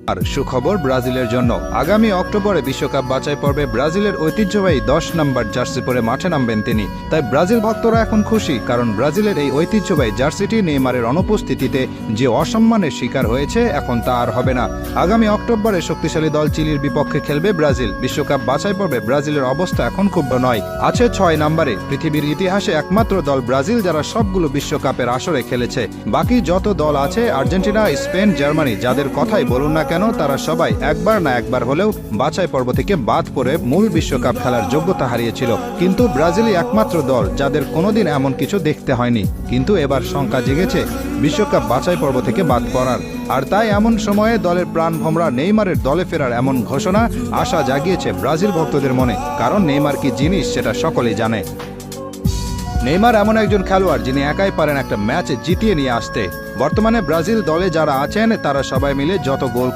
আর সুখবর ব্রাজিলের জন্য, আগামী অক্টোবরে বিশ্বকাপ বাছাই পর্বে ব্রাজিলের ঐতিহ্যবাহী 10 নম্বর জার্সি পরে মাঠে নামবেন তিনি। তাই ব্রাজিল ভক্তরা এখন খুশি, কারণ ব্রাজিলের এই ঐতিহ্যবাহী জার্সিটি নেইমারের অনুপস্থিতিতে যে অসম্মানের শিকার হয়েছে, এখন তা আর হবে না। আগামী অক্টোবরে শক্তিশালী দল চিলির বিপক্ষে খেলবে ব্রাজিল। বিশ্বকাপ বাছাই পর্বে ব্রাজিলের অবস্থা এখন খুব নয়, আছে 6 নম্বরে। পৃথিবীর ইতিহাসে একমাত্র দল ব্রাজিল যারা সবগুলো বিশ্বকাপের আসরে খেলেছে। বাকি যত দল আছে, আর্জেন্টিনা, স্পেন, জার্মানি, যাদের কথাই বলুন না কেন, তারা সবাই একবার না একবার হলেও বাছাই পর্ব থেকে বাদ পড়ে মূল বিশ্বকাপ খেলার যোগ্যতা হারিয়েছিল। কিন্তু ব্রাজিলই একমাত্র দল যাদের কোনোদিন এমন কিছু দেখতে হয়নি। কিন্তু এবার শঙ্কা জেগেছে বিশ্বকাপ বাছাই পর্ব থেকে বাদ পড়ার। আর তাই এমন সময়ে দলের প্রাণভোমরা নেইমারের দলে ফেরার এমন ঘোষণা আশা জাগিয়েছে ব্রাজিল ভক্তদের মনে, কারণ নেইমার কি জিনিস সেটা সকলেই জানে। নেইমার এমন একজন খেলোয়াড় যিনি একাই পারেন একটা ম্যাচ জিতিয়ে নিয়ে আসতে। বর্তমানে ব্রাজিল দলে যারা আছেন তারা সবাই মিলে যত গোল